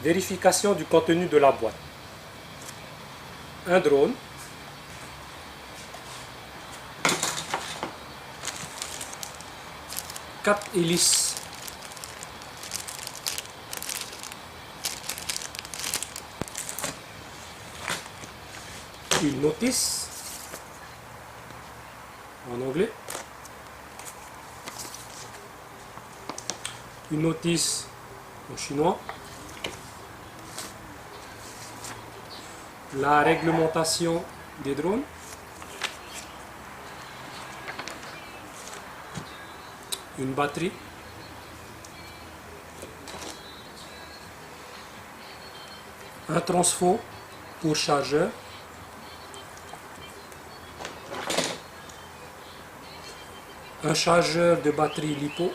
Vérification du contenu de la boîte. Un drone. Quatre hélices. Une notice en anglais. Une notice en chinois. La réglementation des drones. Une batterie. Un transfo pour chargeur. Un chargeur de batterie LiPo.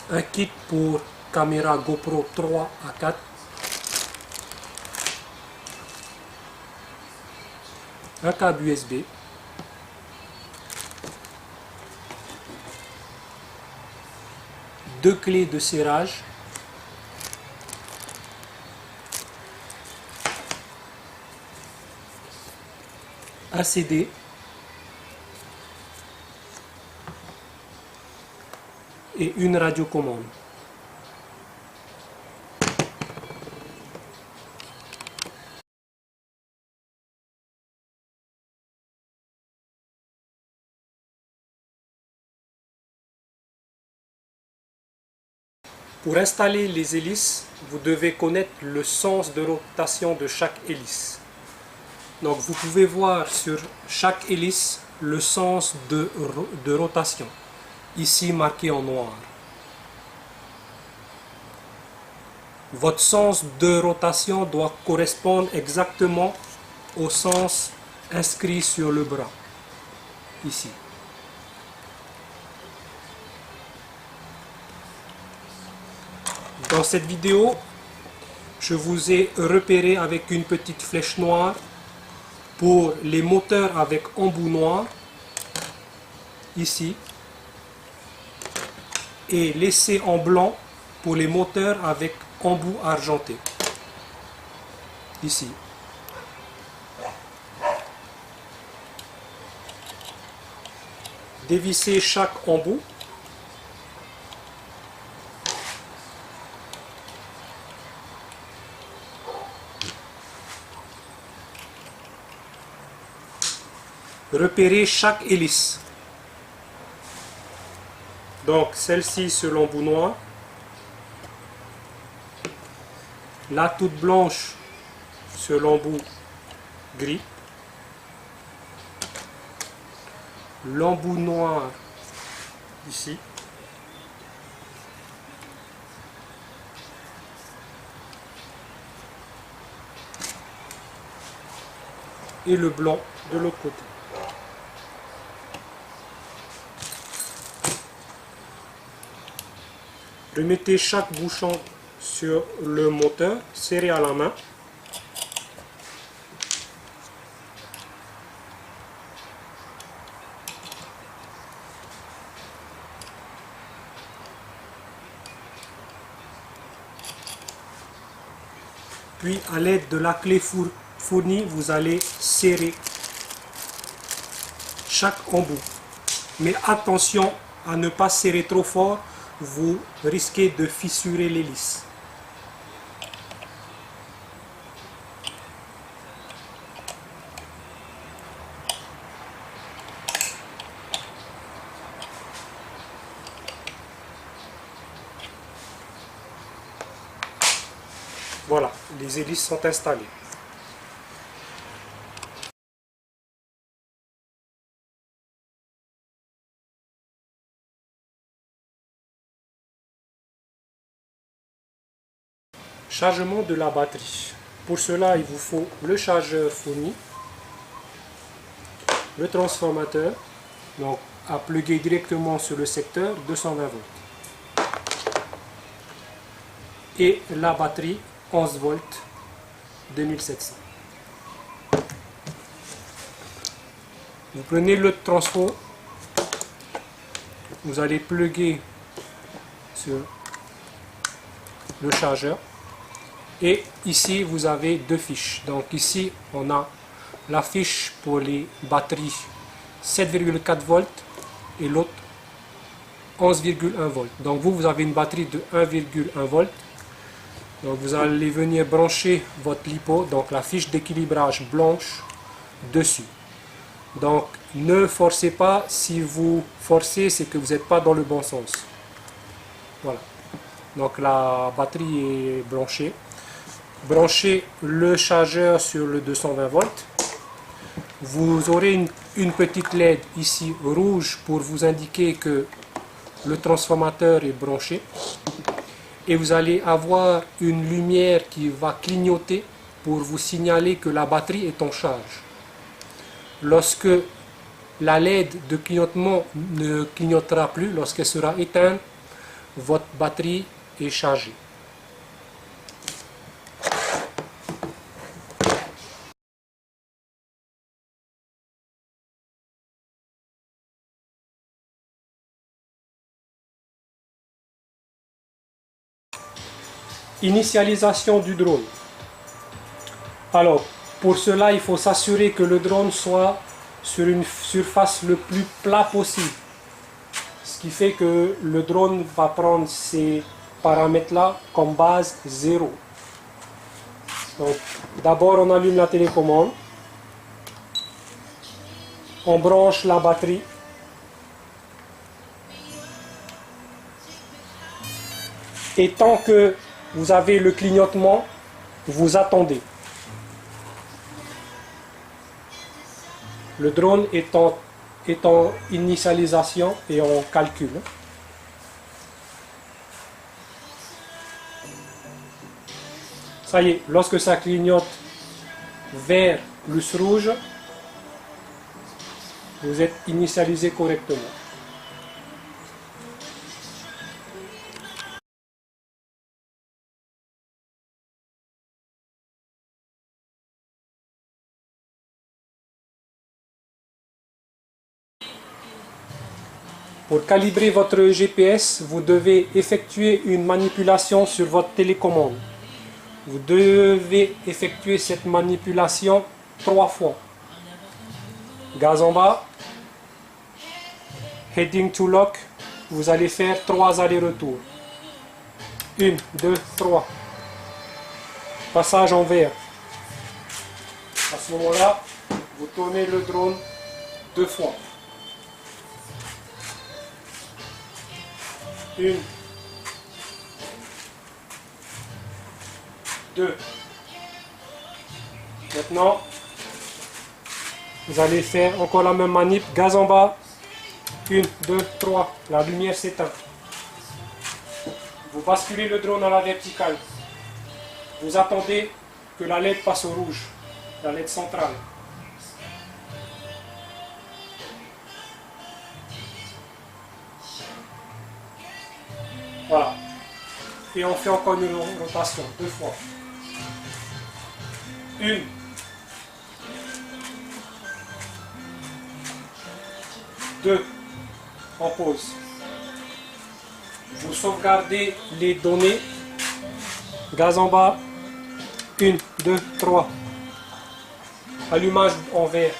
Un kit pour caméra GoPro 3 à 4. Un câble USB. Deux clés de serrage. Un CD. Et une radiocommande. Pour installer les hélices, vous devez connaître le sens de rotation de chaque hélice. Donc vous pouvez voir sur chaque hélice le sens de rotation, ici marqué en noir. Votre sens de rotation doit correspondre exactement au sens inscrit sur le bras, ici. Dans cette vidéo, je vous ai repéré avec une petite flèche noire pour les moteurs avec embout noir, ici, et laissé en blanc pour les moteurs avec embout argenté, ici. Dévissez chaque embout. Repérez chaque hélice. Donc celle-ci sur l'embout noir, la toute blanche sur l'embout gris, l'embout noir ici, et le blanc de l'autre côté. Remettez chaque bouchon sur le moteur, serré à la main. Puis à l'aide de la clé fournie, vous allez serrer chaque embout. Mais attention à ne pas serrer trop fort, vous risquez de fissurer l'hélice. Voilà, les hélices sont installées. Chargement de la batterie. Pour cela, il vous faut le chargeur fourni, le transformateur, donc à plugger directement sur le secteur 220 volts, et la batterie 11 volts 2700. Vous prenez le transfo, vous allez plugger sur le chargeur. Et ici, vous avez deux fiches. Donc ici, on a la fiche pour les batteries 7,4 volts et l'autre 11,1 volts. Donc vous avez une batterie de 1,1 volts. Donc vous allez venir brancher votre LiPo, donc la fiche d'équilibrage blanche, dessus. Donc ne forcez pas, si vous forcez, c'est que vous n'êtes pas dans le bon sens. Voilà. Donc la batterie est branchée. Branchez le chargeur sur le 220 volts. Vous aurez une petite LED ici rouge pour vous indiquer que le transformateur est branché. Et vous allez avoir une lumière qui va clignoter pour vous signaler que la batterie est en charge. Lorsque la LED de clignotement ne clignotera plus, lorsqu'elle sera éteinte, votre batterie est chargée. Initialisation du drone. Alors, pour cela, il faut s'assurer que le drone soit sur une surface le plus plat possible. Ce qui fait que le drone va prendre ces paramètres-là comme base 0. Donc, d'abord, on allume la télécommande. On branche la batterie. Et tant que vous avez le clignotement, vous attendez. Le drone est en initialisation et on calcule. Ça y est, lorsque ça clignote vert plus rouge, vous êtes initialisé correctement. Pour calibrer votre GPS, vous devez effectuer une manipulation sur votre télécommande. Vous devez effectuer cette manipulation 3 fois. Gaz en bas, heading to lock, vous allez faire 3 allers-retours. 1, 2, 3. Passage en vert. À ce moment-là, vous tournez le drone 2 fois. 1, 2. Maintenant, vous allez faire encore la même manip, gaz en bas. 1, 2, 3. La lumière s'éteint. Vous basculez le drone à la verticale. Vous attendez que la LED passe au rouge, la LED centrale. Voilà. Et on fait encore une rotation, 2 fois. 1. 2. On pause. Vous sauvegardez les données. Gaz en bas. 1, 2, 3. Allumage en vert.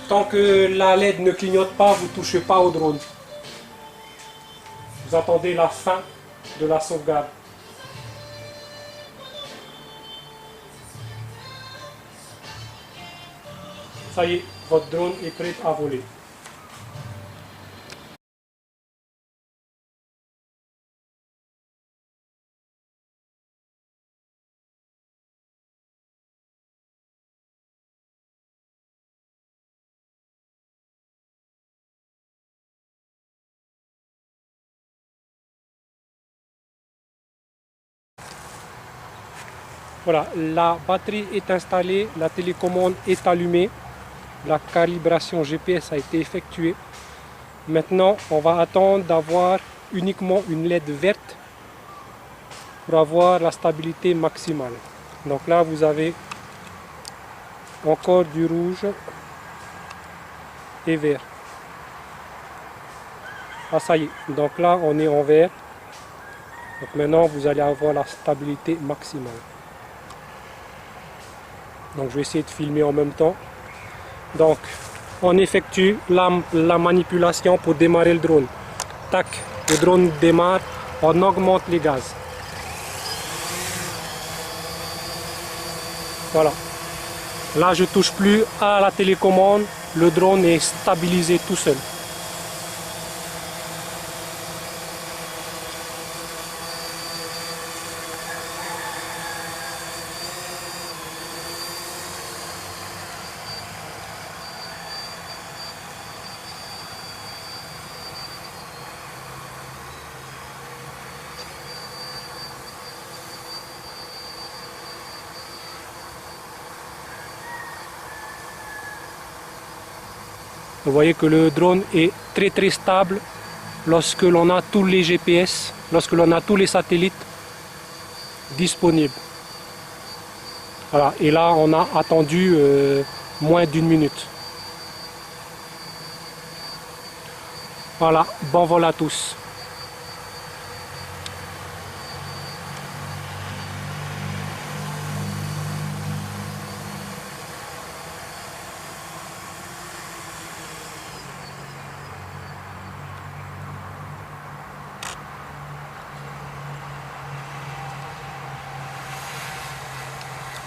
Tant que la LED ne clignote pas, vous ne touchez pas au drone. Vous attendez la fin de la sauvegarde. Ça y est, votre drone est prêt à voler. Voilà, la batterie est installée, la télécommande est allumée, la calibration GPS a été effectuée. Maintenant, on va attendre d'avoir uniquement une LED verte pour avoir la stabilité maximale. Donc là, vous avez encore du rouge. et vert. Ah ça y est, donc là on est en vert. Donc maintenant vous allez avoir la stabilité maximale. Donc je vais essayer de filmer en même temps. Donc on effectue la manipulation pour démarrer le drone. Tac, le drone démarre, on augmente les gaz. Voilà. Là je touche plus à la télécommande, le drone est stabilisé tout seul. Vous voyez que le drone est très stable lorsque l'on a tous les GPS, lorsque l'on a tous les satellites disponibles. Voilà, et là on a attendu moins d'1 minute. Voilà, bon vol à tous.